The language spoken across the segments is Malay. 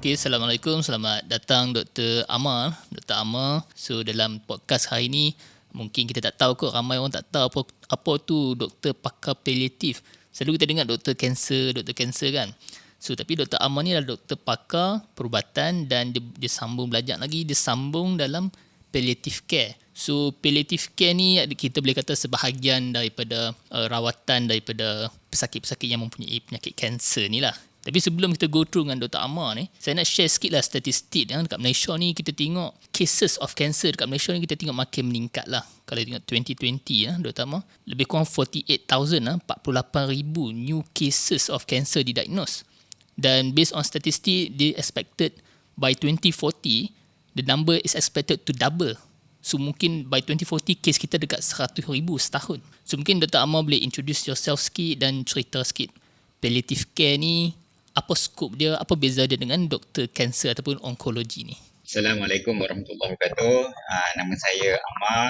Okay, Assalamualaikum. Selamat datang Dr. Amar. Dr. Amar. So, dalam podcast hari ni, mungkin kita tak tahu kot, ramai orang tak tahu apa tu doktor pakar paliatif. Selalu kita dengar doktor kanser kan. So, tapi Dr. Amar ni adalah doktor pakar perubatan dan dia sambung belajar lagi, dia sambung dalam palliative care. So, palliative care ni kita boleh kata sebahagian daripada rawatan daripada pesakit-pesakit yang mempunyai penyakit kanser ni lah. Tapi sebelum kita go through dengan Dr. Amar ni, saya nak share sikit lah statistik dekat Malaysia ni. Kita tengok cases of cancer dekat Malaysia ni, kita tengok makin meningkat lah. Kalau tengok 2020 Dr. Amar, lebih kurang 48,000 48,000 new cases of cancer didiagnose. Dan based on statistik, they expected by 2040 the number is expected to double. So mungkin by 2040 case kita dekat 100,000 setahun. So mungkin Dr. Amar boleh introduce yourself sikit dan cerita sikit palliative care ni, apa skop dia, apa beza dia dengan doktor kanser ataupun onkologi ni. Assalamualaikum warahmatullahi wabarakatuh. Nama saya Amar.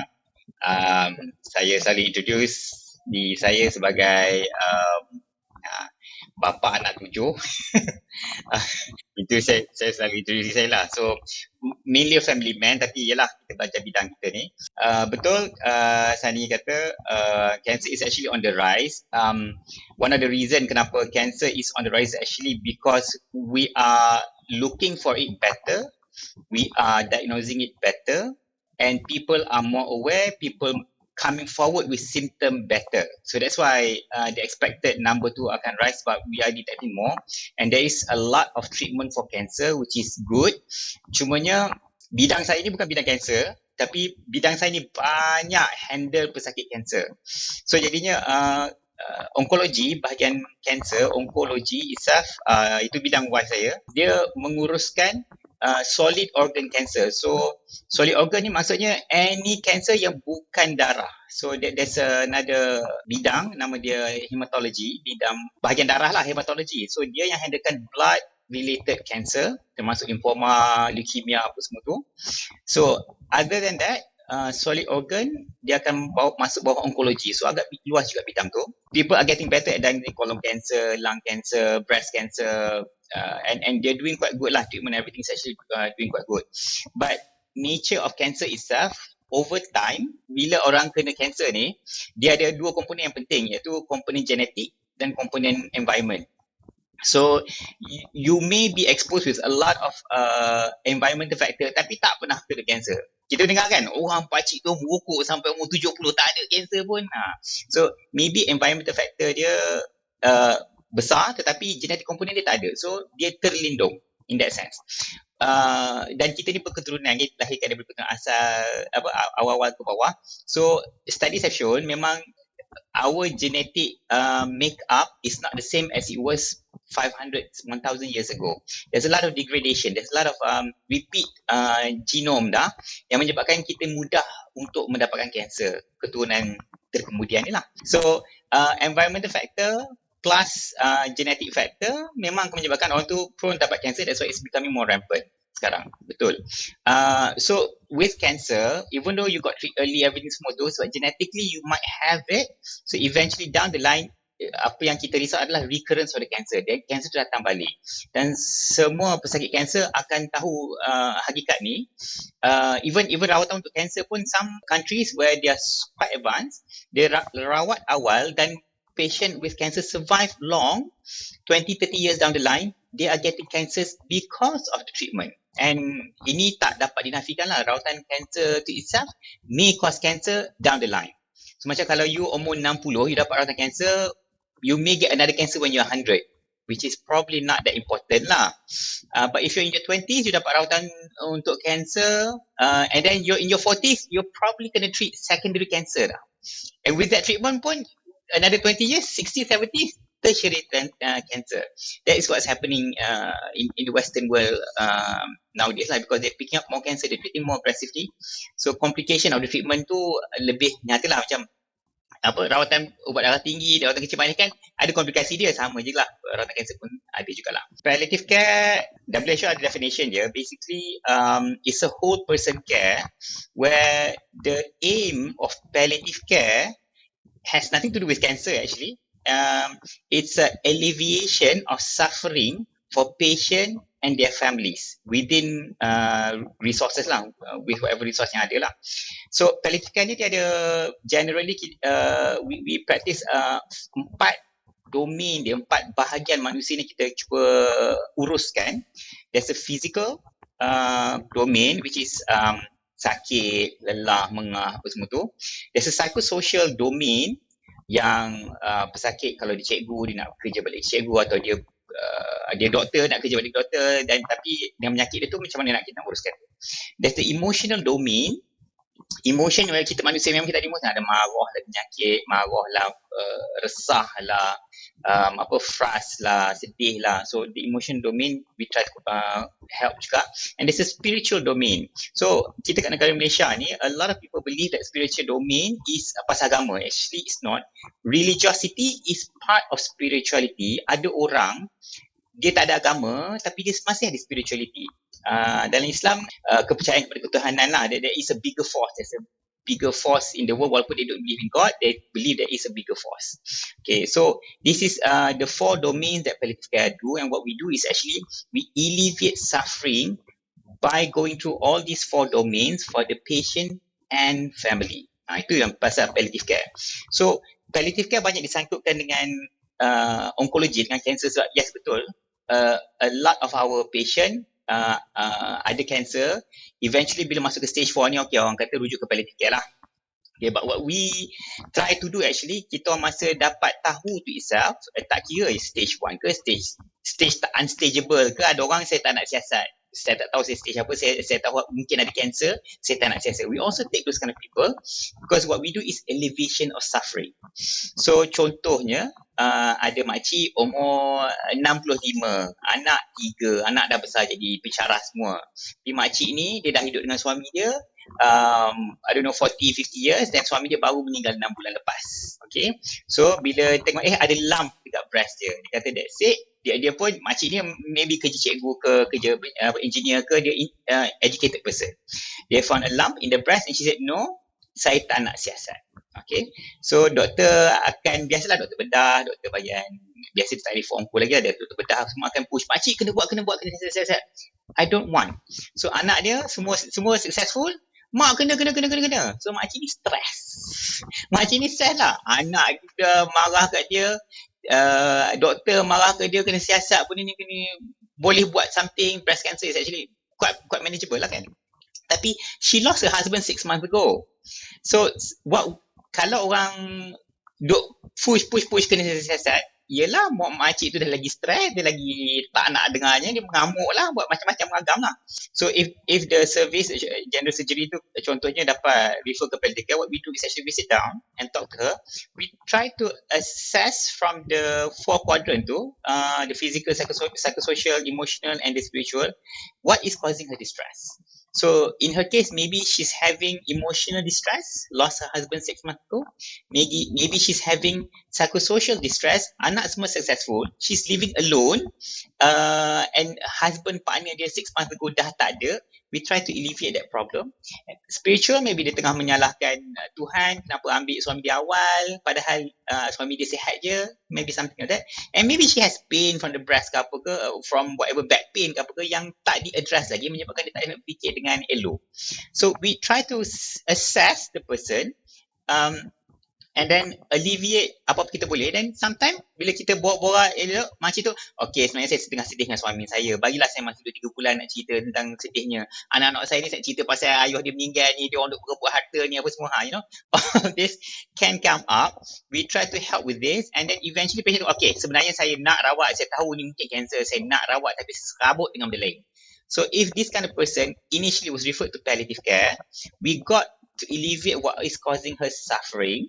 Saya selalu introduce diri saya sebagai bapa anak 7. Itu saya selalu introduce saya lah. So mainly a family man, tapi yalah kita belajar bidang kita ni. Betul Sani kata cancer is actually on the rise. One of the reason kenapa cancer is on the rise is actually because we are looking for it better, we are diagnosing it better, and people are more aware, people coming forward with symptom better. So that's why the expected number tu akan rise, but we are detecting more, and there is a lot of treatment for cancer which is good. Cumanya bidang saya ni bukan bidang cancer, tapi bidang saya ni banyak handle pesakit kanser. So jadinya onkologi, bahagian kanser, onkologi itself, itu bidang wife saya. Dia menguruskan solid organ cancer. So solid organ ni maksudnya any cancer yang bukan darah. So there's another bidang, nama dia hematology, bidang bahagian darah lah, hematology. So dia yang handlekan blood related cancer, termasuk lymphoma, leukemia, apa semua tu. So other than that, solid organ dia akan masuk bawah onkologi. So agak luas juga bidang tu. People are getting better at diagnosing colon cancer, lung cancer, breast cancer, and they're doing quite good lah. Treatment, everything is actually doing quite good. But nature of cancer itself, over time, bila orang kena cancer ni, dia ada dua komponen yang penting, iaitu komponen genetik dan komponen environment. So you may be exposed with a lot of environmental factor tapi tak pernah kena cancer. Kita dengar kan, orang pakcik tu merokok sampai umur 70 tak ada kanser pun. So maybe environmental factor dia besar, tetapi genetic component dia tak ada. So dia terlindung in that sense. Dan kita ni berketurunan, kita lahirkan daripada keturunan asal awal-awal ke bawah. So studies have shown memang our genetic make-up is not the same as it was 500, 1,000 years ago. There's a lot of degradation, there's a lot of repeat genome dah, yang menyebabkan kita mudah untuk mendapatkan kanser keturunan terkemudian ni lah. So environmental factor plus genetic factor memang akan menyebabkan orang tu prone dapat kanser. That's why it's becoming more rampant sekarang. Betul. So with cancer, even though you got treat early, everything semua tu, so genetically you might have it. So eventually down the line, apa yang kita risau adalah recurrence of the cancer. Dia cancer tu datang balik. Dan semua pesakit kanser akan tahu hakikat ni. Even rawatan untuk kanser pun, some countries where they are quite advanced, dia rawat awal dan patient with cancer survive long, 20-30 years down the line, they are getting cancers because of the treatment. And ini tak dapat dinafikan lah, rawatan cancer to itself may cause cancer down the line. So macam kalau you umur 60, you dapat rawatan cancer, you may get another cancer when you're 100, which is probably not that important lah. But if you're in your 20s, you dapat rawatan untuk cancer, and then you're in your 40s, you're probably gonna treat secondary cancer lah. And with that treatment pun, another 20 years, 60, 70, tertiary cancer. That is what's happening in the Western world nowadays lah, because they're picking up more cancer, they're treating more aggressively. So complication of the treatment tu lebih nyata lah, macam rawatan ubat darah tinggi, rawatan kecil manis kan ada komplikasi dia, sama je lah rawatan kanser pun ada jugalah. Palliative care, WHO ada definition dia, basically it's a whole person care where the aim of palliative care has nothing to do with cancer actually. It's an alleviation of suffering for patient and their families within resources lah, with whatever resource yang ada lah. So palliative care ni dia ada generally we practice 4 domain dia, 4 bahagian manusia ni kita cuba uruskan. There's a physical domain which is sakit, lelah, mengah apa semua tu. There's a psychosocial domain yang pesakit kalau dia cikgu dia nak kerja balik cikgu, atau dia doktor nak kerja balik doktor, dan tapi dengan penyakit dia tu macam mana nak kita uruskan. There's the emotional domain. Emotion yang kita manusia memang kita ada emotion, ada marah lah, penyakit, marah lah, resah lah, frust lah, sedih lah. So the emotion domain we try to help juga. And there's a spiritual domain. So kita kat negara Malaysia ni, a lot of people believe that spiritual domain is pasal agama. Actually it's not. Religiosity is part of spirituality. Ada orang dia tak ada agama tapi dia masih ada spirituality. Dalam Islam, kepercayaan kepada ketuhanan lah, there is a bigger force. There's a bigger force in the world. Walaupun they don't believe in God, they believe there is a bigger force. Okay, so this is the 4 domains that palliative care do, and what we do is actually we alleviate suffering by going through all these 4 domains for the patient and family. Itu yang pasal palliative care. So palliative care banyak disangkutkan dengan onkologi, dengan kanser. Yes, betul. A lot of our patient ada cancer, eventually bila masuk ke stage 4 ni, okay, orang kata rujuk ke palliative care lah. Okay, but what we try to do actually, kita masa dapat tahu tu itself, tak kira stage 1 ke stage tak unstageable ke, ada orang saya tak nak siasat, saya tak tahu saya stage apa, saya tahu mungkin ada cancer, saya tak nak siasat. We also take those kind of people because what we do is elevation of suffering. So contohnya, ada makcik umur 65, anak 3, anak dah besar jadi pensyarah semua. Tapi makcik ni dia dah hidup dengan suami dia I don't know 40-50 years, dan suami dia baru meninggal 6 bulan lepas. Okay, so bila tengok ada lump dekat breast dia, dia kata that's it. Dia pun makcik ni maybe kerja cikgu ke, kerja engineer ke, dia educated person. They found a lump in the breast and she said no, saya tak nak siasat. Okay, so doktor akan, biasalah doktor bedah, doktor bayan, biasa dia tak ada form lagi, ada doktor bedah semua akan push, makcik kena buat, kena siasat. I don't want. So anak dia semua successful, mak kena. So makcik ni stress. Makcik ni stress lah. Anak dia marah kat dia, doktor marah kat dia, kena siasat pun ni, kena boleh buat something. Breast cancer is actually quite manageable lah kan. Tapi she lost her husband 6 months ago. So kalau orang duk push kena siasat, yelah makcik tu dah lagi stres, dia lagi tak nak dengarnya, dia mengamuk lah, buat macam-macam agam lah. So if the service general surgery tu contohnya dapat refer ke palliative care, what we do is actually we sit down and talk to her. We try to assess from the 4 quadrant tu, the physical, psychosocial, emotional and the spiritual, what is causing her distress. So in her case, maybe she's having emotional distress, lost her husband 6 months ago. Maybe she's having psychosocial distress, anak semua successful, she's living alone, and husband partner dia 6 months ago dah tak ada. We try to alleviate that problem. Spiritual, maybe dia tengah menyalahkan Tuhan, kenapa ambil suami dia awal, padahal suami dia sihat je, maybe something like that. And maybe she has pain from the breast ke apa ke, from whatever back pain ke apa ke, yang tak di-address lagi, menyebabkan dia tak nak fikir dengan elok. So we try to assess the person, and then alleviate apa kita boleh. Dan sometimes bila kita borak-borak elok macam tu, okay, sebenarnya saya tengah sedih dengan suami saya, bagilah saya masih 2-3 bulan nak cerita tentang sedihnya. Anak-anak saya ni saya cerita pasal ayah dia meninggal ni, dia orang duk berebut harta ni apa semua, you know. All this can come up. We try to help with this, and then eventually patient tu, okay, sebenarnya saya nak rawat, saya tahu ni mungkin cancer, saya nak rawat, tapi serabut dengan benda lain. So if this kind of person initially was referred to palliative care, we got to alleviate what is causing her suffering,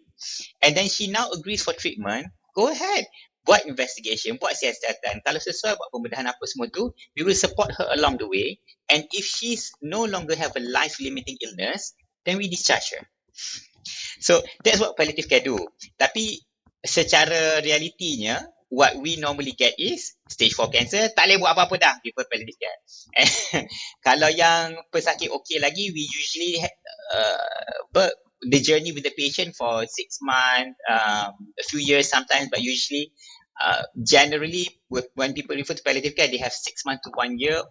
and then she now agrees for treatment, go ahead, buat investigation, buat siasatan. Kalau sesuai buat pembedahan apa semua tu, we will support her along the way, and if she's no longer have a life-limiting illness, then we discharge her. So that's what palliative care do. Tapi secara realitinya, what we normally get is stage 4 cancer, tak boleh buat apa-apa dah, refer palliative care. Kalau yang pesakit okay lagi, we usually the journey with the patient for 6 months, a few years sometimes, but usually Generally, when people refer to palliative care, they have 6 months to 1 year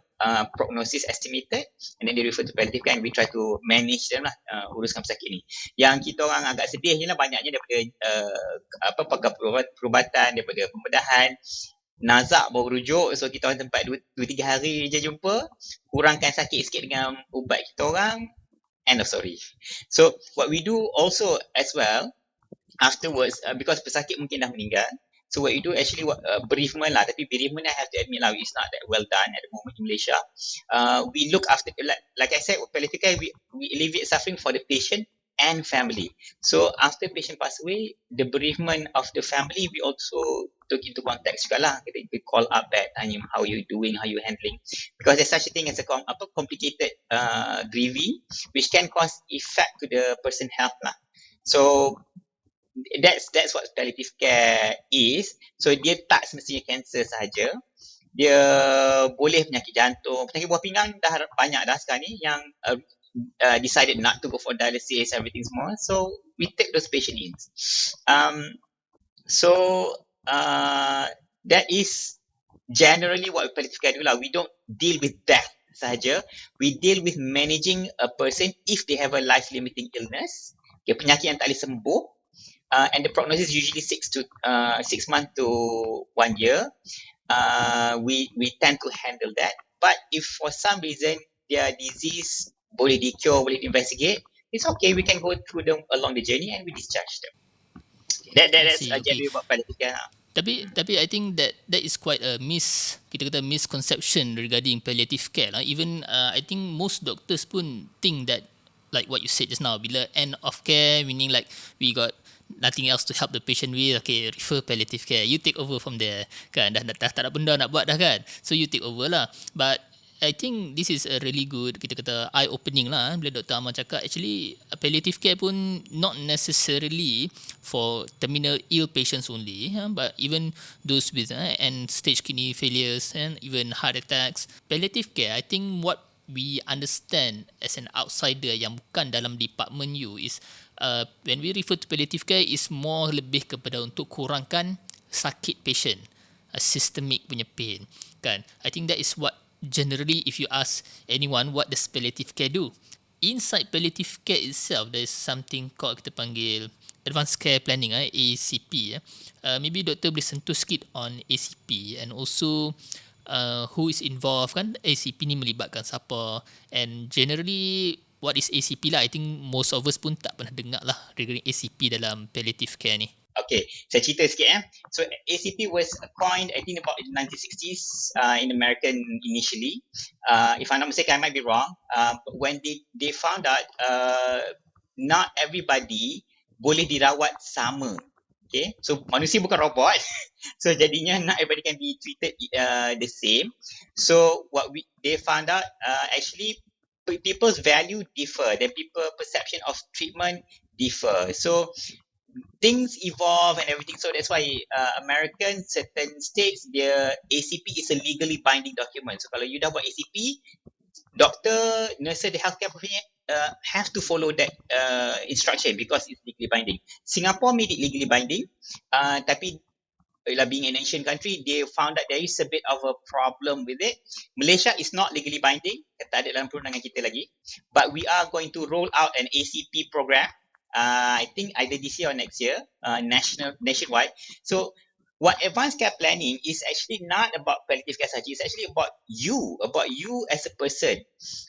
prognosis estimated, and then they refer to palliative care and we try to manage them lah, uruskan pesakit ni. Yang kita orang agak sedih ni lah, banyaknya daripada pakar perubatan, daripada pembedahan, nazak baru rujuk, so kita orang tempat 2-3 hari je jumpa, kurangkan sakit sikit dengan ubat kita orang, end of story. So what we do also as well afterwards, because pesakit mungkin dah meninggal, so what you do actually bereavement lah, tapi bereavement I have to admit lah, it's not that well done at the moment in Malaysia. We look after, like I said, palliative care, we alleviate suffering for the patient and family. So after patient pass away, the bereavement of the family, we also took into context juga lah. We call up that, how you doing, how you handling, because there's such a thing as a complicated grieving, which can cause effect to the person health lah. So that's what palliative care is. So dia tak semestinya kanser sahaja, dia boleh penyakit jantung, penyakit buah pinggang dah banyak dah sekarang ni yang decided not to go for dialysis, everything semua. So we take those patients in. That is generally what palliative care do lah. We don't deal with death sahaja. We deal with managing a person if they have a life-limiting illness, penyakit yang tak boleh sembuh, and the prognosis usually 6 months to 1 year. We tend to handle that. But if for some reason their disease boleh di-cure, boleh investigate, it's okay. We can go through them along the journey and we discharge them. That's generally about palliative care. Tapi I think that is quite a misconception regarding palliative care lah. Even I think most doctors pun think that, like what you said just now, bila end of care, meaning like we got nothing else to help the patient with, okay, refer palliative care, you take over from there kan, dah tak ada benda nak buat dah kan, so you take over lah. But I think this is a really good, kita kata eye-opening lah, bila Dr. Amar cakap actually palliative care pun not necessarily for terminal ill patients only, but even those with end stage kidney failures and even heart attacks. Palliative care, I think what we understand as an outsider yang bukan dalam department you is when we refer to palliative care is more lebih kepada untuk kurangkan sakit patient, systemic punya pain kan. I think that is what generally, if you ask anyone what does palliative care do, inside palliative care itself there is something called, kita panggil advanced care planning, ACP. Maybe doktor boleh sentuh sikit on ACP and also who is involved kan, ACP ni melibatkan siapa, and generally what is ACP lah. I think most of us pun tak pernah dengar lah regarding ACP dalam palliative care ni. Okay, saya cerita sikit. So ACP was coined, I think, about in the 1960s in America initially. If I'm not mistaken, I might be wrong. But when they found out not everybody boleh dirawat sama. Okay, so manusia bukan robot. So jadinya not everybody can be treated the same. So what they found out, actually people's value differ, then people perception of treatment differ. So things evolve and everything. So that's why American certain states, their ACP is a legally binding document. So kalau you dah buat ACP, doctor, nurse, the healthcare professional have to follow that instruction because it's legally binding. Singapore made it legally binding, tapi being an Asian country, they found that there is a bit of a problem with it. Malaysia is not legally binding, tak ada dalam perundangan kita lagi, but we are going to roll out an ACP program. I think either this year or next year, nationwide. So what advanced care planning is actually not about palliative care sahaja, it's actually about you as a person.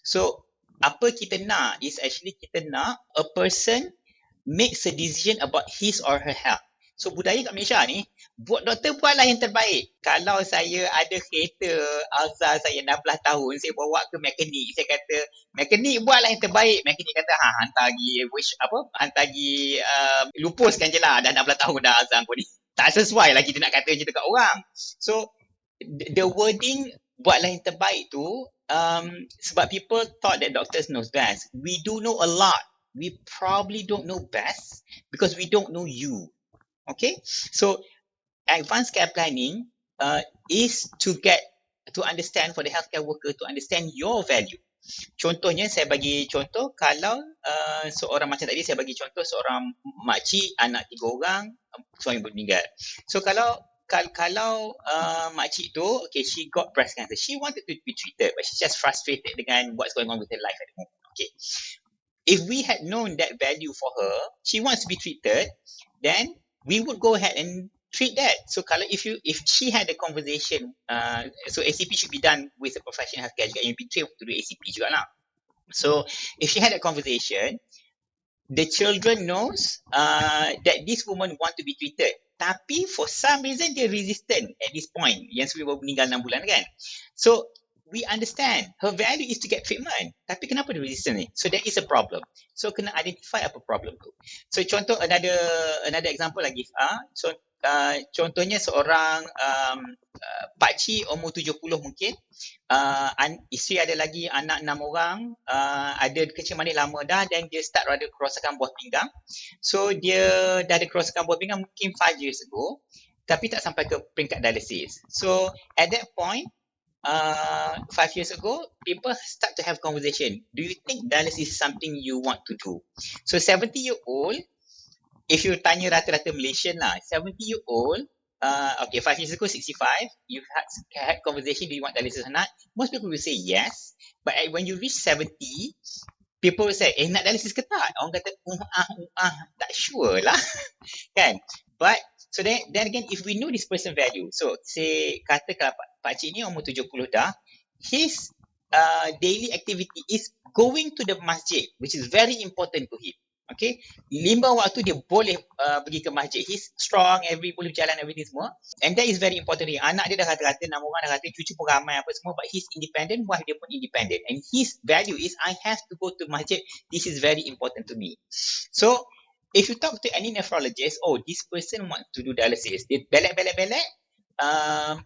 So apa kita nak is actually kita nak a person makes a decision about his or her health. So budaya kat Malaysia ni, buat doktor buatlah yang terbaik. Kalau saya ada kereta Alza saya 16 tahun, saya bawa ke mekanik, saya kata mekanik buatlah yang terbaik. Mekanik kata hantar pergi lupuskan je lah, dah 16 tahun dah Alza kau ni. Tak sesuai lah kita nak kata je dekat orang. So the wording buatlah yang terbaik tu, sebab people thought that doctors knows best. We do know a lot. We probably don't know best because we don't know you. Okay, so advanced care planning is to understand for the healthcare worker to understand your value. Contohnya, saya bagi contoh, kalau seorang macam tadi, saya bagi contoh seorang makcik, anak 3 orang, suami meninggal. So kalau kalau makcik tu, okay, she got breast cancer. She wanted to be treated, but she's just frustrated dengan what's going on with her life at the moment. Okay. If we had known that value for her, she wants to be treated, then we would go ahead and treat that. So kalau if she had a conversation, so ACP should be done with a professional healthcare juga. You be trained to do ACP juga lah. So if she had a conversation, the children knows that this woman want to be treated. Tapi for some reason dia resistant at this point. Yang sebelum baru meninggal 6 bulan kan. So we understand her value is to get treatment. Tapi kenapa dia resistant ni? So there is a problem. So kena identify apa problem tu. So contoh another example lagi. So contohnya seorang pakcik umur 70 mungkin. Isteri ada lagi anak 6 orang, ada kecil manis lama dah, dan dia start ada kerosakan buah pinggang. So dia dah ada kerosakan buah pinggang mungkin 5 years ago, tapi tak sampai ke peringkat dialysis. So at that point, 5 years ago, people start to have conversation. Do you think dialysis is something you want to do? So 70-year-old, if you tanya rata-rata Malaysian lah, 70-year-old, okay, 5 years ago, 65, you had conversation, do you want dialysis or not? Most people will say yes. But when you reach 70, people will say, nak dialysis ke tak? Orang kata, tak sure lah. Kan? But, so then again, if we know this person value, so say, kata kalau pakcik ni umur 70 dah, his daily activity is going to the masjid, which is very important to him. Okay, 5 waktu dia boleh pergi ke masjid. He's strong, boleh berjalan, everything semua. And that is very important. Anak dia dah kata-kata, 6 orang dah kata, cucu pun ramai apa semua. But he's independent, wife dia pun independent. And his value is, I have to go to masjid. This is very important to me. So, if you talk to any nephrologist, this person wants to do dialysis. Dia belak-belak-belak. 5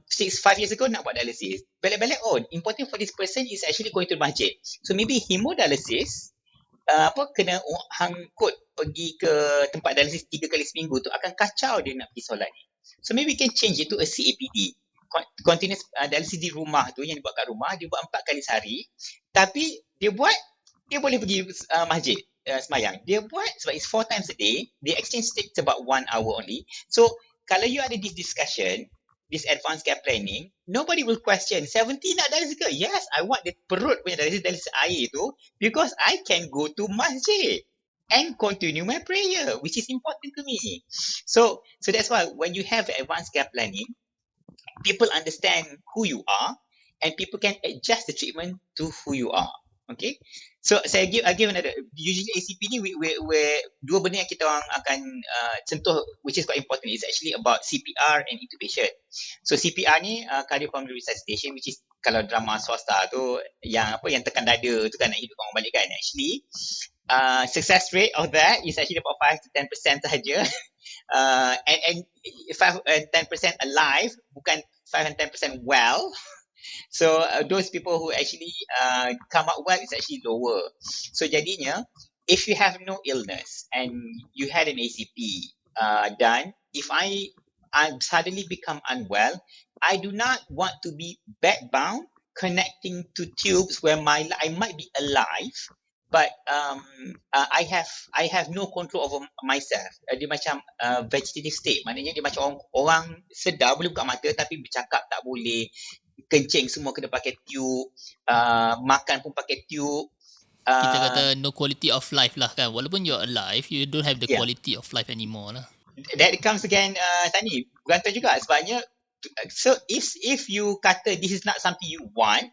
years ago nak buat dialysis. Belak-belak, important for this person is actually going to masjid. So, maybe hemodialysis, kena hangkut pergi ke tempat dialisis 3 kali seminggu tu akan kacau dia nak pergi solat ni. So maybe we can change it to a CAPD, continuous dialisis di rumah tu, yang dibuat kat rumah, dia buat 4 kali sehari, tapi dia boleh pergi masjid semayang. Dia buat sebab it's 4 times a day, the exchange takes about 1 hour only. So kalau you ada this discussion, this advanced care planning, nobody will question, 70 nak dialysis ke? Yes, I want the perut punya dialysis air tu, because I can go to masjid and continue my prayer, which is important to me. So that's why when you have advanced care planning, people understand who you are, and people can adjust the treatment to who you are. Okay, so I give another. Usually ACP ni, we dua benda yang kita orang akan sentuh, which is quite important, is actually about CPR and intubation. So CPR ni cardiopulmonary resuscitation, which is kalau drama swasta tu yang tekan dada tu kan, nak hidup orang balik kan. Actually, success rate of that is actually about 5 to 10% sahaja. And 5 and 10% alive, bukan 5 and 10% well. So those people who actually come out well is actually lower. So jadinya, if you have no illness and you had an ACP done, if I suddenly become unwell, I do not want to be bedbound connecting to tubes where I might be alive, but I have no control over myself. Dia macam vegetative state, maknanya dia macam orang sedar boleh buka mata tapi bercakap tak boleh, kencing semua kena pakai tube, makan pun pakai tube. Kita kata no quality of life lah kan. Walaupun you're alive, you don't have the quality of life anymore lah. That comes again, Sani, bergantung juga sebabnya. So if you kata this is not something you want,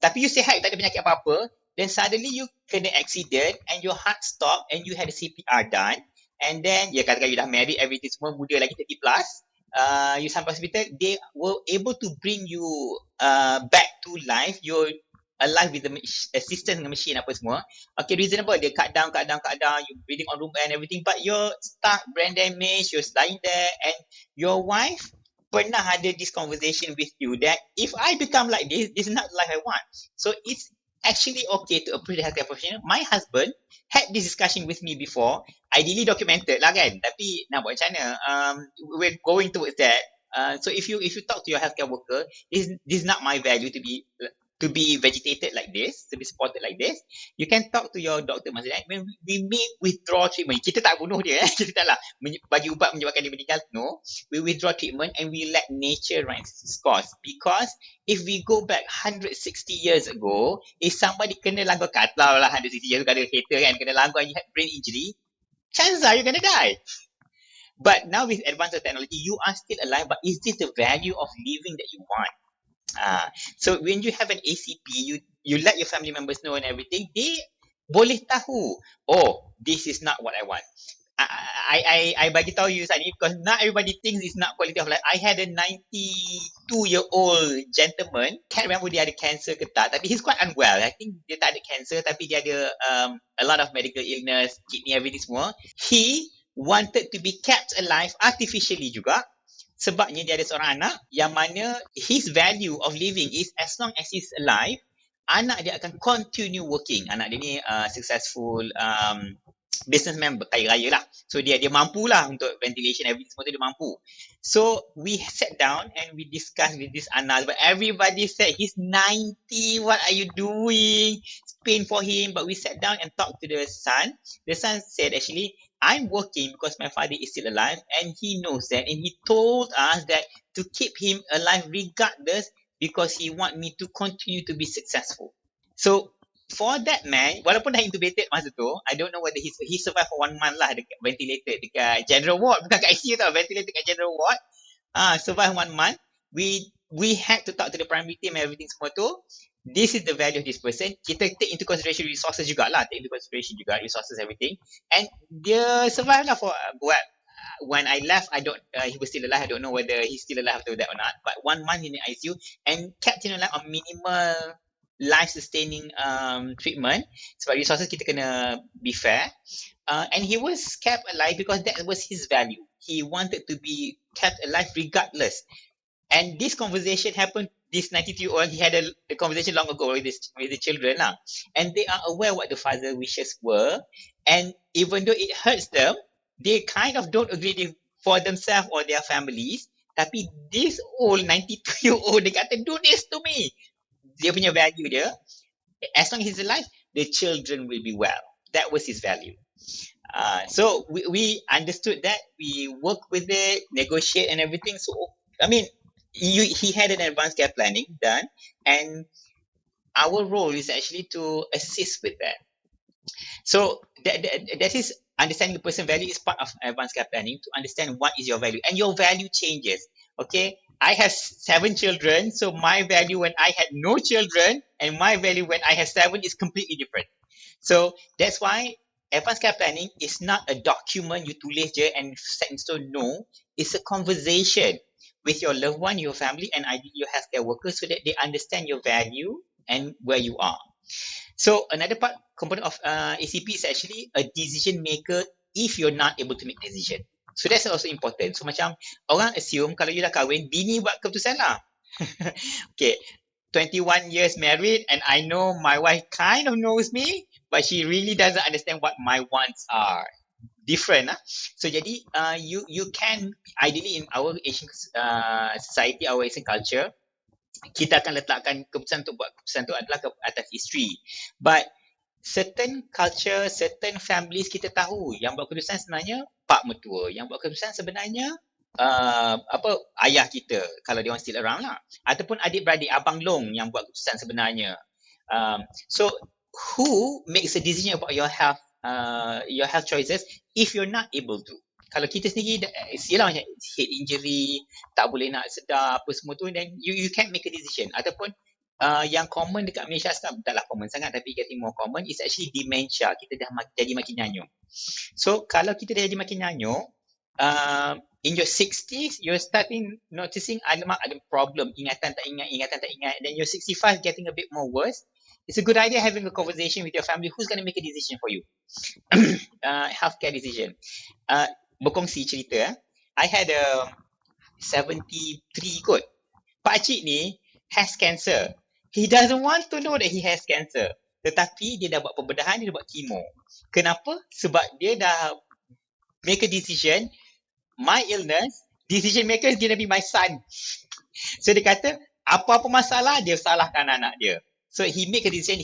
tapi you sihat, tak ada penyakit apa-apa, then suddenly you kena accident and your heart stop and you had a CPR done, and then katakan you dah married, everything semua, muda lagi 30 plus, you sampai hospital, they were able to bring you back to life. You're alive with the assistance dengan machine apa semua. Okay, reasonable. They cut down, you're breathing on room and everything, but you're stuck, brain damage, you're lying there, and your wife pernah ada this conversation with you that if I become like this is not the life I want. So it's actually okay to approach the healthcare professional. My husband had this discussion with me before, ideally documented lah kan, tapi nak buat macam mana, we're going towards that. So if you talk to your healthcare worker, this is not my value to to be vegetated like this, to be supported like this, you can talk to your doctor. Maksudnya, when we may withdraw treatment, kita tak bunuh dia, kita taklah bagi ubat menyebabkan dia meninggal. No, we withdraw treatment and we let nature run its course. Because if we go back 160 years ago, if somebody kena langgar, katalah 160 years ago, ada kereta kan, kena langgar and you had brain injury, chances are you're gonna die. But now with advance of technology, you are still alive, but is this the value of living that you want? So when you have an ACP, you let your family members know and everything, they boleh tahu, oh, this is not what I want. I bagi tahu you Sani, because not everybody thinks it's not quality of life. I had a 92-year-old gentleman, can't remember dia ada cancer ke tak, tapi he's quite unwell. I think dia tak ada cancer, tapi dia ada a lot of medical illness, kidney, everything semua. He wanted to be kept alive artificially juga, sebabnya dia ada seorang anak yang mana his value of living is as long as he's alive, anak dia akan continue working. Anak dia ni successful businessman, kaya raya lah. So dia mampu lah untuk ventilation, everything semua tu dia mampu. So we sat down and we discussed with this anak, but everybody said he's 90, what are you doing? It's pain for him. But we sat down and talked to the son. The son said, actually, I'm working because my father is still alive and he knows that, and he told us that to keep him alive regardless, because he want me to continue to be successful. So for that man, walaupun dah intubated masa tu, I don't know whether he survived for 1 month lah dekat ventilated dekat general ward, bukan kat ICU tau, ventilated kat general ward. Survive 1 month. We had to talk to the primary team and everything semua tu. This is the value of this person. Kita take into consideration resources jugalah, take into consideration juga resources, everything. And dia survive lah for when I left, he was still alive. I don't know whether he's still alive after that or not. But 1 month in the ICU and kept him alive on minimal life-sustaining treatment. Sebab resources kita kena be fair. And he was kept alive because that was his value. He wanted to be kept alive regardless. And this conversation happened, this 92-year-old, he had a conversation long ago with the children lah. And they are aware what the father wishes were. And even though it hurts them, they kind of don't agree for themselves or their families. Tapi this old 92-year-old, dia kata, do this to me. Dia punya value dia, as long as he's alive, the children will be well. That was his value. So we understood that, we work with it, negotiate and everything. So, I mean, he had an advanced care planning done, and our role is actually to assist with that. So that is understanding the person value is part of advanced care planning, to understand what is your value, and your value changes. Okay, I have 7 children, so my value when I had no children and my value when I have 7 is completely different. So that's why advanced care planning is not a document you tulis je and set in stone. No, it's a conversation with your loved one, your family, and ideally your healthcare workers, so that they understand your value and where you are. So another component of ACP is actually a decision maker if you're not able to make decision. So that's also important. So macam orang assume kalau you dah kahwin, bini buat keputusan lah. Okay, 21 years married and I know my wife kind of knows me, but she really doesn't understand what my wants are. Different lah. So jadi you can ideally in our Asian society, our Asian culture, kita akan letakkan keputusan untuk buat keputusan tu adalah ke atas isteri. But certain culture, certain families kita tahu yang buat keputusan sebenarnya pak mertua, yang buat keputusan sebenarnya ayah kita kalau dia orang still around lah, ataupun adik-beradik, abang long yang buat keputusan sebenarnya. So who makes a decision about your health choices if you're not able to? Kalau kita sendiri sialah macam head injury, tak boleh nak sedar apa semua tu, then you can't make a decision. Ataupun yang common dekat Malaysia sekarang, taklah common sangat tapi getting more common, is actually dementia. Kita dah jadi makin nyanyuk. So kalau kita dah jadi makin nyanyuk, in your 60s you're starting noticing alamak ada problem, ingatan tak ingat, then your 65 getting a bit more worse. It's a good idea having a conversation with your family who's going to make a decision for you. Healthcare decision. Berkongsi cerita, I had a 73 kot. Pakcik ni has cancer. He doesn't want to know that he has cancer. Tetapi dia dah buat pembedahan, dia dah buat chemo. Kenapa? Sebab dia dah make a decision, my illness, decision maker is going to be my son. So dia kata, apa-apa masalah, dia salahkan anak dia. So he make a decision.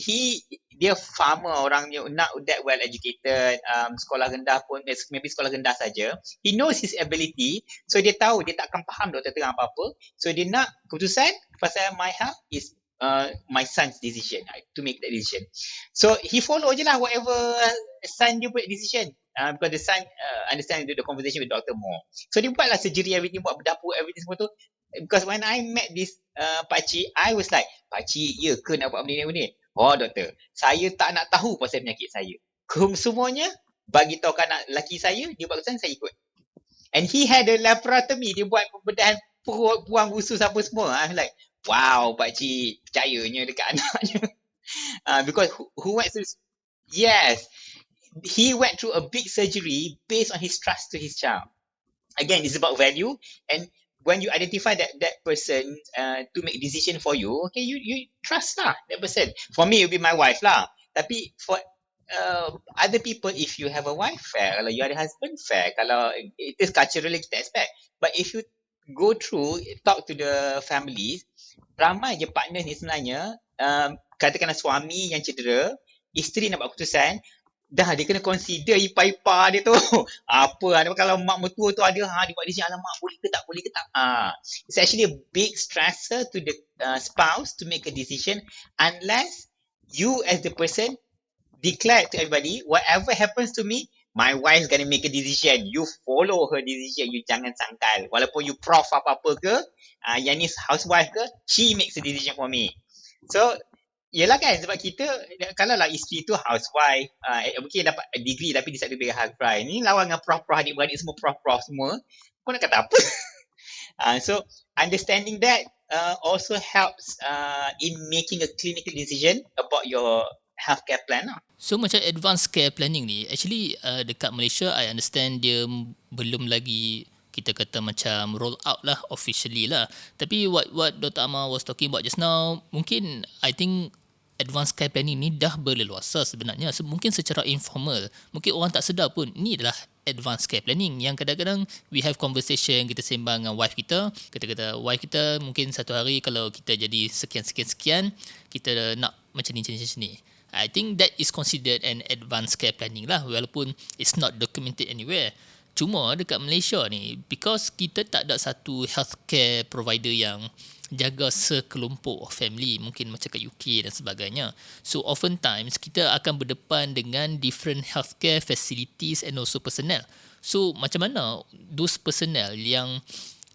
Dia farmer, orangnya not that well educated, sekolah rendah pun, maybe sekolah rendah saja. He knows his ability, so dia tahu dia tak akan faham doktor terang apa-apa. So dia nak keputusan pasal my health is my son's decision, to make that decision. So he follow je lah whatever son dia buat decision. Because the son understand the conversation with doctor more. So dia buatlah surgery, everything, buat berdapur, everything semua tu. Because when I met this pakcik, I was like, pakcik, ya ke nak buat benda ni? Oh doktor, saya tak nak tahu pasal penyakit saya. Semuanya bagi tahu kanak lelaki saya, dia buat keputusan, saya ikut. And he had a laparotomy, dia buat pembedahan perut, buang usus apa semua. I'm like, wow, pakcik percayanya dekat anaknya. Because who went through, yes, he went through a big surgery based on his trust to his child. Again, it's about value, and when you identify that person to make decision for you, okay, you trust lah that person. For me, it will be my wife lah. Tapi for other people, if you have a wife, fair. Kalau you ada husband, fair. Kalau it is culturally kita expect. But if you go through, talk to the families, ramai je partner ni sebenarnya, katakanlah suami yang cedera, isteri nak buat keputusan, dah dia kena consider ipar-ipar dia tu. Apa kalau mak mertua tu ada dia buat decision, alamak boleh ke tak. It's actually a big stressor to the spouse to make a decision, unless you as the person declare to everybody, whatever happens to me, my wife is going to make a decision. You follow her decision. You jangan sangkal. Walaupun you prof apa-apa ke, yang ni housewife ke, she makes a decision for me. So yelah kan, sebab kita kalau lah isteri tu housewife, mungkin dapat degree tapi dia tak ada housewife. Ni lawan dengan prof-prof, adik-beradik semua prof-prof semua. Kau nak kata apa? So understanding that also helps in making a clinical decision about your healthcare plan lah. So macam advanced care planning ni, actually dekat Malaysia, I understand dia belum lagi kita kata macam roll out lah officially lah. Tapi what Dr. Amar was talking about just now, mungkin I think advanced care planning ni dah berleluasa sebenarnya. Mungkin secara informal, mungkin orang tak sedar pun ni adalah advanced care planning yang kadang-kadang we have conversation, kita sembang dengan wife kita, kata wife kita mungkin satu hari kalau kita jadi sekian, kita nak macam ni. I think that is considered an advanced care planning lah, walaupun it's not documented anywhere. Cuma dekat Malaysia ni, because kita tak ada satu healthcare provider yang jaga sekelompok family, mungkin macam kat UK dan sebagainya. So oftentimes kita akan berdepan dengan different healthcare facilities and also personnel. So macam mana those personnel yang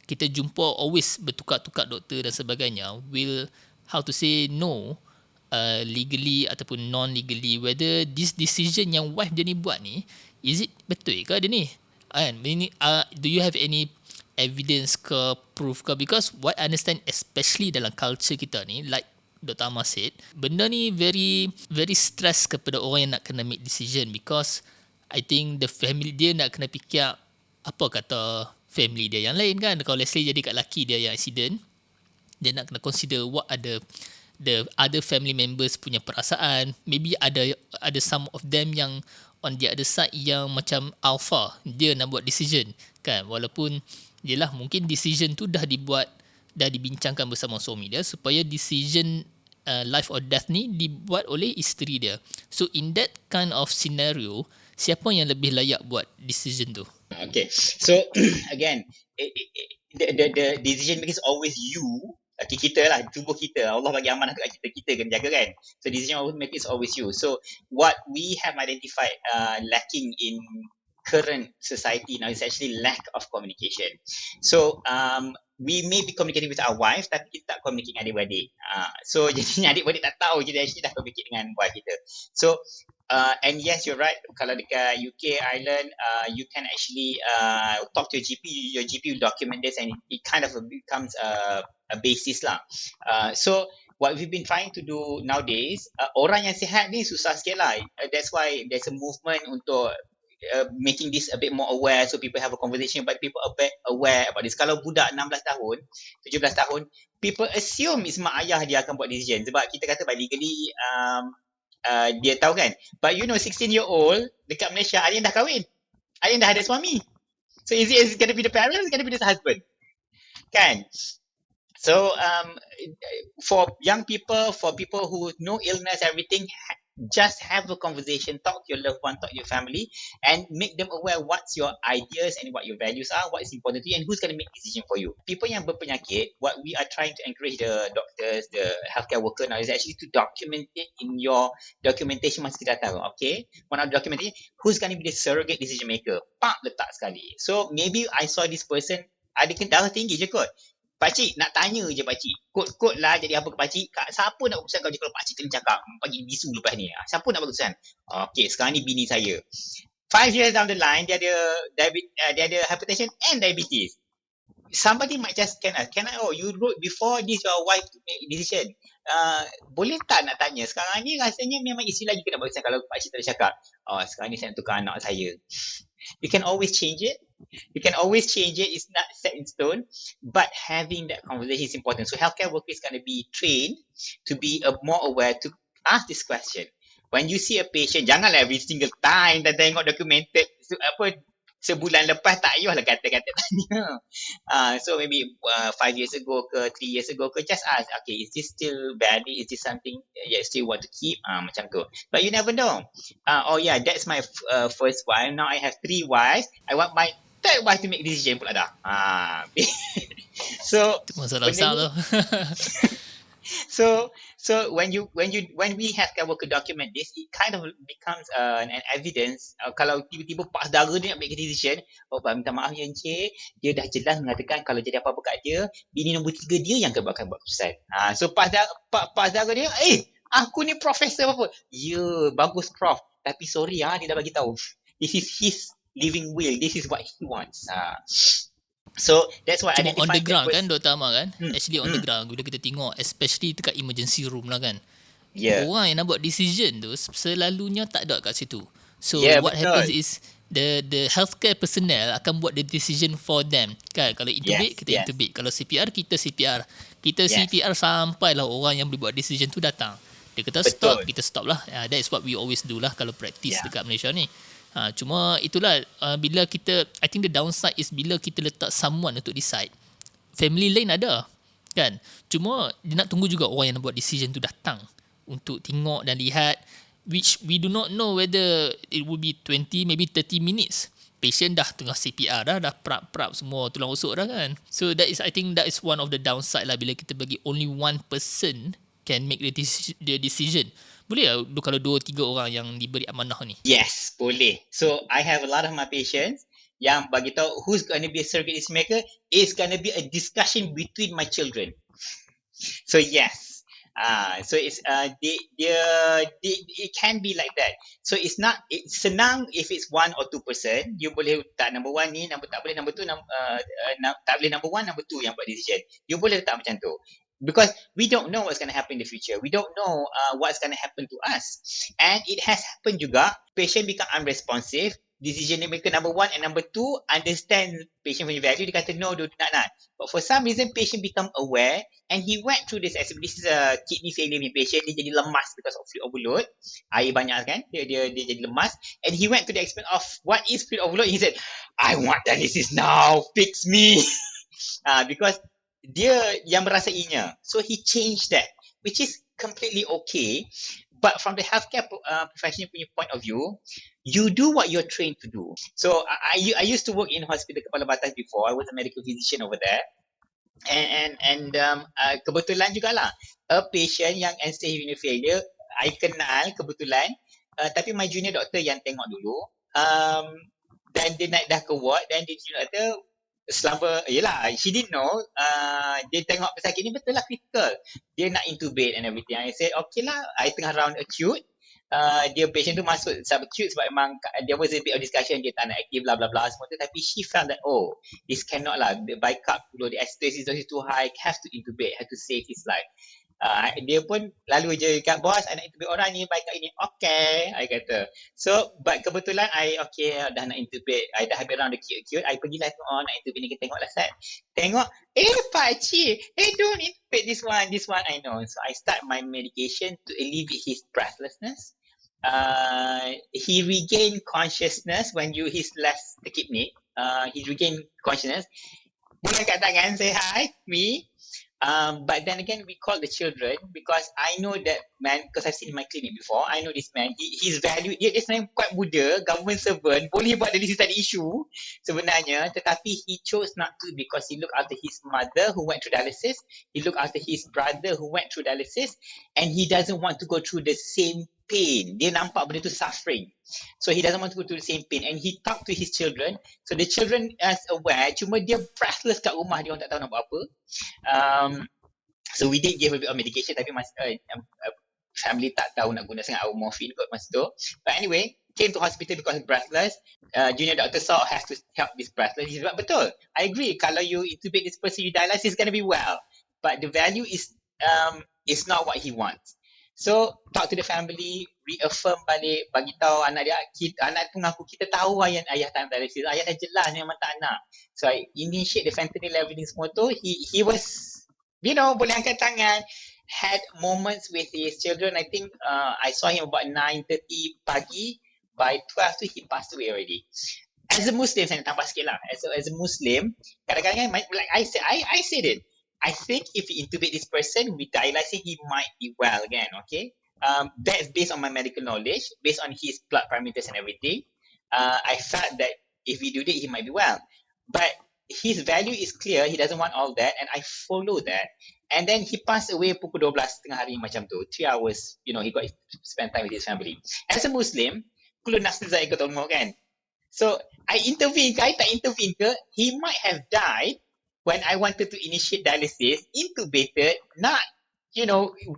kita jumpa always bertukar-tukar doktor dan sebagainya will, how to say, no legally ataupun non-legally whether this decision yang wife dia ni buat ni, is it betul ke dia ni? Do you have any evidence ke proof ke? Because what I understand, especially dalam culture kita ni, like Dr. Amar said, benda ni very very stress kepada orang yang nak kena make decision, because I think the family dia nak kena fikir apa kata family dia yang lain kan. Kalau let's say jadi kat laki dia yang accident, dia nak kena consider what are the other family members punya perasaan. Maybe ada some of them yang on the other side yang macam alpha, dia nak buat decision kan, walaupun yelah mungkin decision tu dah dibincangkan bersama suami dia supaya decision life or death ni dibuat oleh isteri dia. So in that kind of scenario, siapa yang lebih layak buat decision tu? Okay, so again, the decision making is always you. Kita lah, tubuh kita, Allah bagi amanah kat kita kena jaga kan. So decision making is always you. So what we have identified lacking in current society now is actually lack of communication. So we may be communicating with our wife, tapi kita tak communicate dengan adik-beradik. So jadinya adik-beradik tak tahu kita actually dah communicate dengan wife kita. So and yes, you're right. Kalau dekat UK, Ireland, you can actually talk to your GP. Your GP will document this, and it kind of becomes a basis lah. So what we've been trying to do nowadays, orang yang sihat ni susah sikit lah. That's why there's a movement untuk making this a bit more aware, so people have a conversation, but people are aware about this. Kalau budak 16 tahun, 17 tahun, people assume it's mak ayah dia akan buat decision. Sebab kita kata by legally, dia tahu kan. But 16-year-old dekat Malaysia, ada yang dah kahwin, ada yang dah ada suami. So is it going to be the parents, is it going to be the husband? Kan? So for young people, for people who know illness, everything, just have a conversation, talk to your loved one, talk to your family, and make them aware what's your ideas and what your values are, what is important to you, and who's going to make decision for you. People yang berpenyakit, what we are trying to encourage the doctors, the healthcare worker now is actually to document it in your documentation masa kita datang. Okay, one of the documentation, who's going to be the surrogate decision maker? Pak, letak sekali. So maybe I saw this person ada darah tinggi je kot. Pakcik nak tanya je pakcik. Kod-kod lah jadi apa ke pakcik. Siapa nak berurusan kau je kalau pakcik kena cakap. Pagi bisu lepas ni. Siapa nak berurusan? Okay, sekarang ni bini saya. 5 years down the line, dia ada hypertension and diabetes. Somebody might just can I, oh, you wrote before this your wife to make decision. Boleh tak nak tanya? Sekarang ni rasanya memang isteri lagi kena berurusan kalau pakcik tak ada cakap. Sekarang ni saya nak tukar anak saya. You can always change it. It's not set in stone, but having that conversation is important. So healthcare workers is going to be trained to be more aware to ask this question. When you see a patient, janganlah every single time dan tengok documented sebulan lepas tak payahlah kata-kata tanya. So maybe 5 years ago ke 3 years ago ke, just ask, okay, is this still valid? Is this something you still want to keep? Macam tu. But you never know. Oh yeah, that's my first wife. Now I have 3 wives. I want my third wife to make decision pula dah. So Masalah besar tu. So when we healthcare worker document this, it kind of becomes an evidence. Kalau tiba-tiba pak saudara dia nak make a decision, minta maaf ya encik, dia dah jelas mengatakan kalau jadi apa-apa kat dia, bini nombor 3 dia yang akan buat keputusan. So pak saudara dia, aku ni profesor apa? Ya, bagus prof. Tapi sorry dia dah bagi tahu. This is his living will. This is what he wants. So that's why cuma on the ground kan Dr. Amar kan, actually on the ground bila kita tengok especially dekat emergency room lah kan, orang yang nak buat decision tu selalunya tak ada kat situ. So what happens is the healthcare personnel akan buat the decision for them kan. Kalau intubate kita intubate, kalau CPR kita CPR, CPR sampailah orang yang boleh buat decision tu datang. Dia kata stop, kita stop lah. That is what we always do lah kalau practice dekat Malaysia ni. Cuma itulah bila kita, I think the downside is bila kita letak someone untuk decide, family lain ada kan, cuma dia nak tunggu juga orang yang nak buat decision tu datang untuk tengok dan lihat, which we do not know whether it will be 20 maybe 30 minutes. Patient dah tengah CPR dah prap semua tulang rusuk dah kan. So that is, I think that is one of the downside lah bila kita bagi only one person can make the decision. Boleh tak kalau 2-3 orang yang diberi amanah ni? Yes, boleh. So I have a lot of my patients yang bagi tahu who's going to be a surrogate decision maker is going to be a discussion between my children. So yes. So it's it can be like that. So it's senang if it's 1 or 2 person. You boleh letak number 1 ni, tak boleh number 2, tak boleh number 1, number 2 yang buat decision. You boleh letak macam tu. Because we don't know what's going to happen in the future. We don't know what's going to happen to us. And it has happened juga. Patient become unresponsive. Decision maker number 1 and number 2 understand patient punya value. Dia kata no, do not. But for some reason, patient become aware and he went through this. This is a kidney failure patient. Dia jadi lemas because of fluid overload. Air banyak kan. Dia jadi lemas. And he went to the extent of what is fluid overload. He said, I want dialysis now. Fix me. Because dia yang merasainya. So he changed that, which is completely okay. But from the healthcare professional punya point of view, you do what you're trained to do. So I used to work in hospital Kepala Batas before. I was a medical physician over there. And kebetulan jugalah a patient yang end-stage renal failure, I kenal kebetulan, tapi my junior doctor yang tengok dulu, dan dia naik dah ke ward, dan dia kata she didn't know, dia tengok pesakit ni betul lah critical, dia nak intubate and everything. I said okay lah, I tengah round acute, dia patient tu masuk subacute sebab memang there was a bit of discussion, dia tak nak aktif bla bla bla semua tu, tapi she felt that this cannot lah, the bicarb the acidosis is too high, have to intubate, have to save his life. Dia pun lalu je kat bos, I nak intubate orang ni, bicarb ini, okay, I kata. So but kebetulan I dah nak intubate, I dah habis round the acute, I pergilah nak intubate ni, kita tengoklah set, tengok pakcik, don't intubate this one I know. So I start my medication to alleviate his breathlessness. He regained consciousness when he's left the kidney. He regained consciousness. Dia angkat tangan, say hi, me. But then again, we call the children because I know that man, because I've seen in my clinic before, I know this man, his value, this man quite muda, government servant, boleh buat dialysis tak ada issue sebenarnya, tetapi he chose not to because he looked after his mother who went through dialysis, he looked after his brother who went through dialysis, and he doesn't want to go through the same pain. Dia nampak benda tu suffering. So he doesn't want to go through the same pain. And he talked to his children. So the children as aware, cuma dia breathless kat rumah, dia orang tak tahu nak buat apa. So we did give a bit of medication, tapi family tak tahu nak guna sangat our morphine kot masa tu. But anyway, came to hospital because breathless. Junior doctor saw has to help this breathless. He said, betul, I agree. Kalau you intubate this person, you dialysis, he's going to be well. But the value is not what he wants. So talk to the family, reaffirm balik, bagi tahu anak dia, anak tu ngaku kita tahu ayah tak nak dialysis, ayah dah jelas memang tak nak. So I initiate the fentanyl level ni semua tu. He was, boleh angkat tangan, had moments with his children. I think I saw him about 9:30 pagi. By 12 tu he passed away already. As a Muslim, saya nak tambah sikit lah. As a Muslim, kadang-kadang like I said it. I think if we intubate this person with dialysis, he might be well again. Okay, that's based on my medical knowledge, based on his blood parameters and everything. I felt that if we do that, he might be well. But his value is clear. He doesn't want all that, and I follow that. And then he passed away pukul 12 tengah hari macam tu. 3 hours, he got to spend time with his family. As a Muslim, kulo nafsu saya ikut tolong kan. So I intervene ke, I tak intervene ke, he might have died when I wanted to initiate dialysis, intubated, not,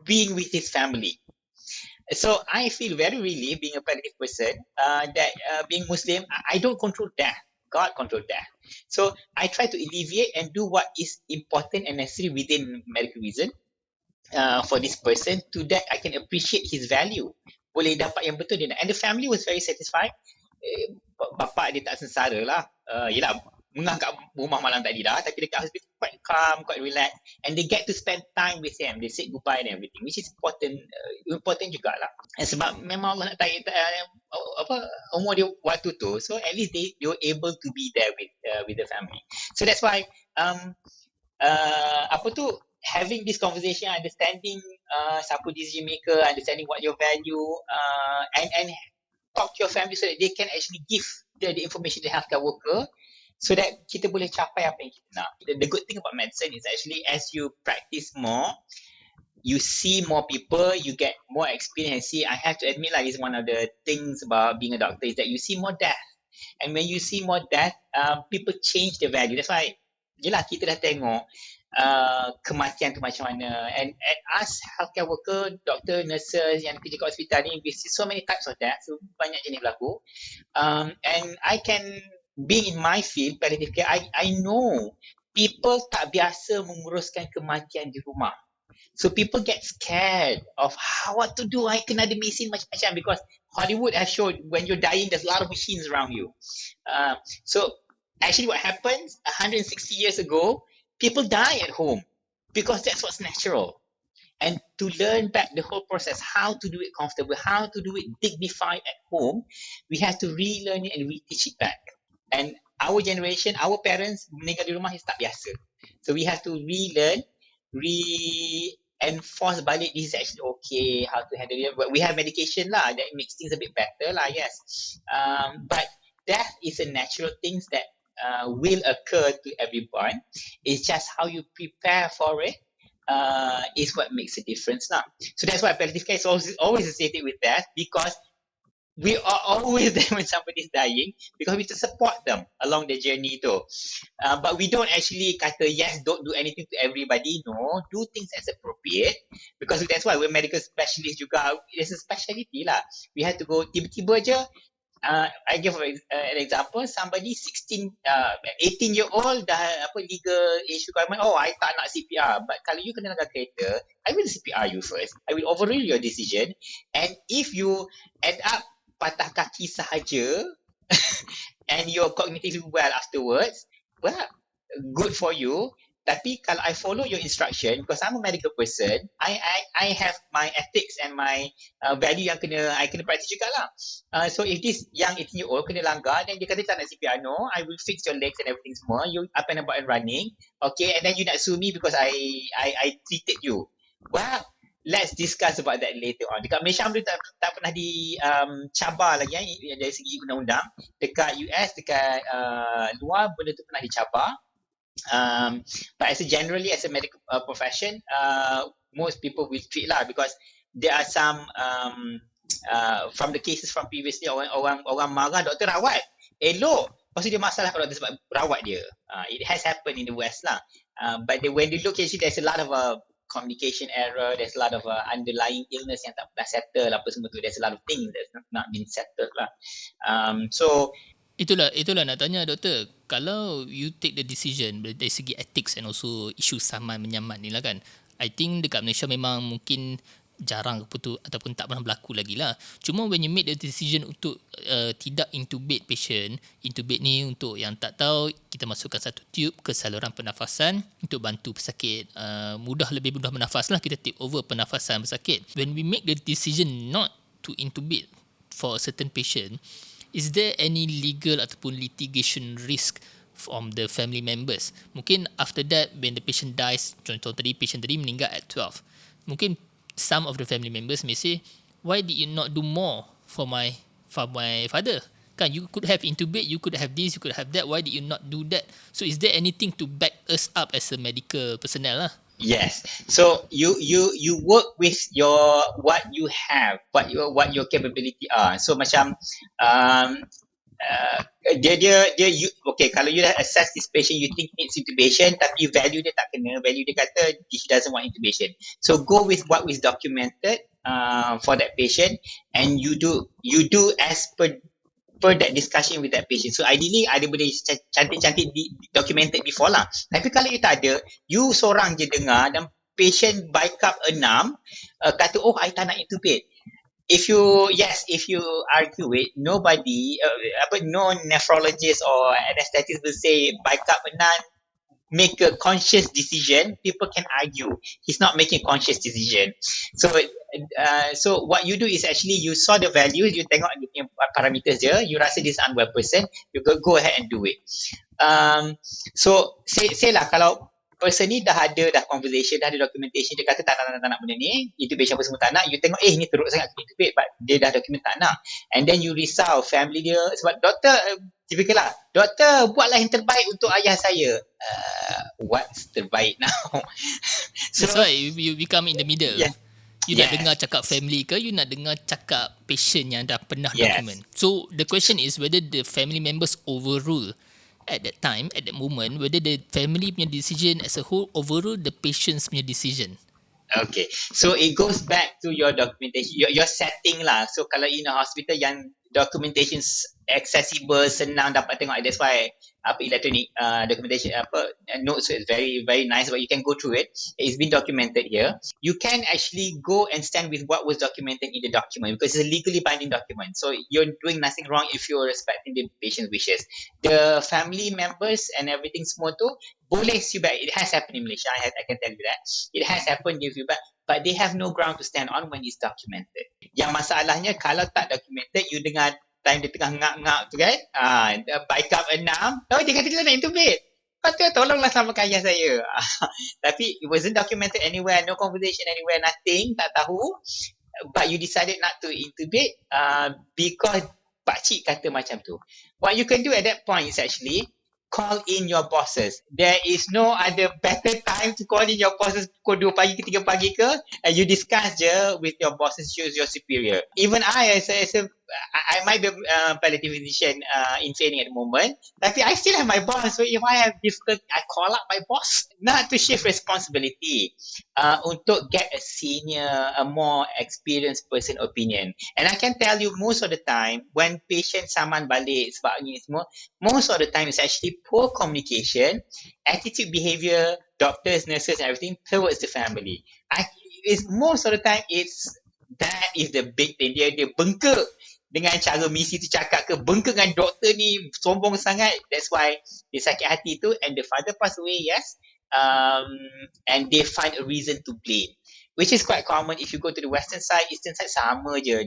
being with his family. So I feel very relieved being a palliative person that being Muslim, I don't control death. God control death. So I try to alleviate and do what is important and necessary within medical reason for this person. To that I can appreciate his value. Boleh dapat yang betul dia nak. And the family was very satisfied. Bapa dia tak sengsara lah. Yelah, mengah kat rumah malam tadi dah, tapi dekat hospital quite calm, quite relaxed, and they get to spend time with him. They say goodbye and everything, which is important jugalah. Sebab memang Allah nak tarik umur dia waktu tu, so at least they were able to be there with the family. So that's why having this conversation, understanding siapa decision maker, understanding what your value, and talk to your family so that they can actually give the information to the healthcare worker so that kita boleh capai apa yang kita nak. The good thing about medicine is actually as you practice more, you see more people, you get more experience. See, I have to admit this is one of the things about being a doctor is that you see more death. And when you see more death, people change the value. That's why, kita dah tengok kematian tu macam mana. And us healthcare worker, doctor, nurses yang kerja kat hospital ni, we see so many types of death. So banyak jenis berlaku. And I can, being in my field, palliative care, I know people tak biasa menguruskan kematian di rumah. So people get scared of what to do. I kena ada mesin macam-macam because Hollywood has showed when you're dying, there's a lot of machines around you. So actually what happens 160 years ago, people die at home because that's what's natural. And to learn back the whole process, how to do it comfortable, how to do it dignified at home, we have to relearn it and reteach it back. And our generation, our parents, meninggal di rumah is tak biasa. So we have to relearn, enforce balik this is actually okay, how to handle it. But we have medication that makes things a bit better yes. But death is a natural thing that will occur to everyone. It's just how you prepare for it is what makes a difference now. So that's why palliative care is always associated with death, because we are always there when somebody's dying, because we have to support them along the journey too. But we don't actually kata, yes, don't do anything to everybody. No, do things as appropriate, because that's why we're medical specialists juga. It's a specialty lah. We have to go tiba-tiba je. I give an example. Somebody 18-year-old dah legal age requirement. Oh, I tak nak CPR. But kalau you kena naga kereta, I will CPR you first. I will overrule your decision. And if you end up patah kaki sahaja and you're cognitively well afterwards, well, good for you. Tapi kalau I follow your instruction, because I'm a medical person, I have my ethics and my value yang I kena practice juga lah. So if this young 18-year-old kena langgar, then dia kata tak nak CPR, no, I will fix your legs and everything semua, you up and about and running, okay, and then you nak sue me because I treated you. Well, let's discuss about that later on. Dekat Malaysia benda tak pernah dicabar lagi dari segi undang-undang. Dekat US, dekat luar, benda tu pernah dicabar. But generally as a medical profession, most people will treat lah, because there are some from the cases from previously, orang marah doktor rawat elok, lepas tu dia masalah kalau doktor sebab rawat dia. It has happened in the West lah. But when you look, actually there's a lot of communication error, there's a lot of underlying illness yang tak pernah settle apa semua tu, there's a lot of things that's not been settled lah. So Itulah nak tanya doktor, kalau you take the decision dari segi ethics and also isu saman menyaman ni lah kan, I think dekat Malaysia memang mungkin jarang ataupun tak pernah berlaku lagi lah. Cuma when you make the decision untuk tidak intubate patient, intubate ni untuk yang tak tahu, kita masukkan satu tube ke saluran pernafasan untuk bantu pesakit lebih mudah bernafas lah, kita take over pernafasan pesakit. When we make the decision not to intubate for a certain patient, is there any legal ataupun litigation risk from the family members? Mungkin after that, when the patient dies, contoh tadi, patient tadi meninggal at 12, mungkin some of the family members may say, why did you not do more for my father? Kan, you could have intubate, you could have this, you could have that, why did you not do that? So is there anything to back us up as a medical personnel lah? Yes. So you work with your what you have, what your capability are. So macam you, okay, kalau you dah assess this patient, you think needs intubation, tapi value dia tak kena, value dia kata he doesn't want intubation. So go with what is documented for that patient, and you do as per that discussion with that patient. So ideally ada benda cantik-cantik documented before lah. Tapi kalau you tak ada, you seorang je dengar dan patient bike up 6 kata, oh I tak nak intubate. If you argue it, nobody, no nephrologist or anesthetist will say bike up 6, make a conscious decision. People can argue he's not making a conscious decision. So what you do is actually you saw the values, you tengok parameters dia, you rasa this unwell person, you go ahead and do it. So say lah, kalau person ni dah conversation, dah ada documentation, dia kata tak nak benda ni, intubation apa semua tak nak, you tengok ni teruk sangat kena intubate, but dia dah document tak nak, and then you risau family dia sebab doktor typical lah, doktor buatlah yang terbaik untuk ayah saya. What's terbaik now? So, that's why you become in the middle. Yeah. You nak dengar cakap family ke, you nak dengar cakap patient yang dah pernah document. So the question is whether the family members overrule at that time, at that moment, whether the family punya decision as a whole overrule the patient's punya decision. Okay, so it goes back to your documentation, your setting lah. So kalau in a hospital yang documentation accessible, senang dapat tengok, that's why electronic documentation notes is very very nice, but you can go through it. It's been documented here. You can actually go and stand with what was documented in the document, because it's a legally binding document. So you're doing nothing wrong if you're respecting the patient's wishes. The family members and everything semua tu boleh sue back. It has happened in Malaysia. I can tell you that. It has happened, give you back, but they have no ground to stand on when it's documented. Yang masalahnya kalau tak documented, you dengar time dia tengah ngak-ngak tu kan, bike up 6, dia kata dia nak intubate, kata tolonglah selamatkan ayah saya. Tapi it wasn't documented anywhere, no conversation anywhere, nothing, tak tahu, but you decided not to intubate because pakcik kata macam tu. What you can do at that point is actually call in your bosses. There is no other better time to call in your bosses, pukul 2 pagi ke 3 pagi ke, and you discuss je with your bosses, choose your superior. Even I might be a palliative physician in training at the moment, tapi I still have my boss. So if I have difficulty, I call up my boss, not to shift responsibility, untuk get a senior, a more experienced person opinion. And I can tell you most of the time when patient saman balik sebab ni semua, most of the time it's actually poor communication, attitude, behavior, doctors, nurses and everything towards the family. Most of the time that is the big thing. Dia bengkak dengan cara misi tu cakap ke, bengkak dengan doktor ni sombong sangat. That's why dia sakit hati tu, and the father pass away, yes, and they find a reason to blame, which is quite common. If you go to the western side, eastern side, sama je.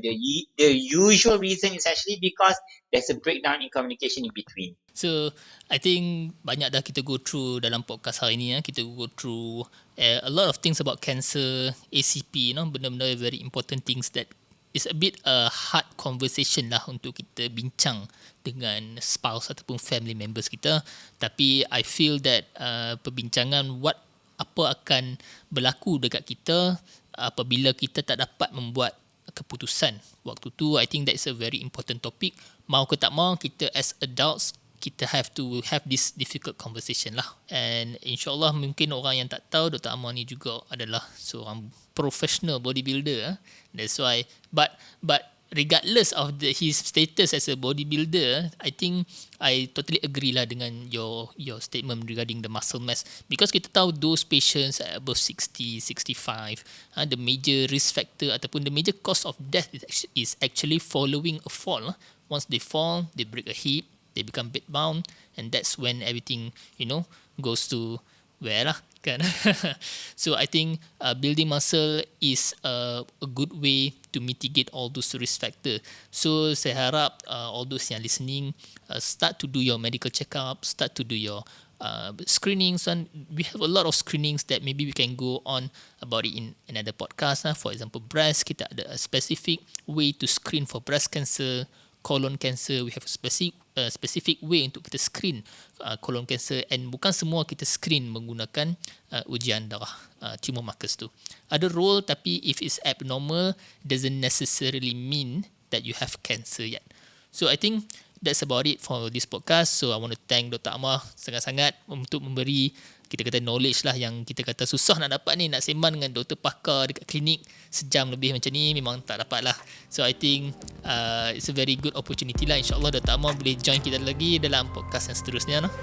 The usual reason is actually because there's a breakdown in communication in between. So I think banyak dah kita go through dalam podcast hari ni. Kita go through a lot of things about cancer, ACP, benda-benda very important things that is a bit hard conversation lah untuk kita bincang dengan spouse ataupun family members kita. Tapi I feel that perbincangan apa akan berlaku dekat kita apabila kita tak dapat membuat keputusan waktu tu. I think that's a very important topic. Mau ke tak mau, kita as adults, kita have to have this difficult conversation lah. And insyaAllah mungkin orang yang tak tahu, Dr. Amar ni juga adalah seorang professional bodybuilder. That's why, but regardless of his status as a bodybuilder, I think I totally agree lah dengan your statement regarding the muscle mass, because kita tahu those patients above 60, 65, the major risk factor ataupun the major cause of death is actually following a fall. Once they fall, they break a hip, they become bedbound, and that's when everything goes to where lah kan. So I think building muscle is a good way to mitigate all those risk factor. So saya harap all those yang listening start to do your medical checkup, start to do your screenings, and we have a lot of screenings that maybe we can go on about it in another podcast. For example, breast, kita ada a specific way to screen for breast cancer. Colon cancer, we have a specific way untuk kita screen colon cancer, and bukan semua kita screen menggunakan ujian darah, tumor markers tu. Ada role, tapi if it's abnormal doesn't necessarily mean that you have cancer yet. So I think that's about it for this podcast. So I want to thank Dr. Amar sangat-sangat untuk memberi kita kata knowledge lah yang kita kata susah nak dapat ni, nak sembang dengan doktor pakar dekat klinik sejam lebih macam ni memang tak dapat lah. So I think it's a very good opportunity lah. InsyaAllah Dr. Amar boleh join kita lagi dalam podcast yang seterusnya lah.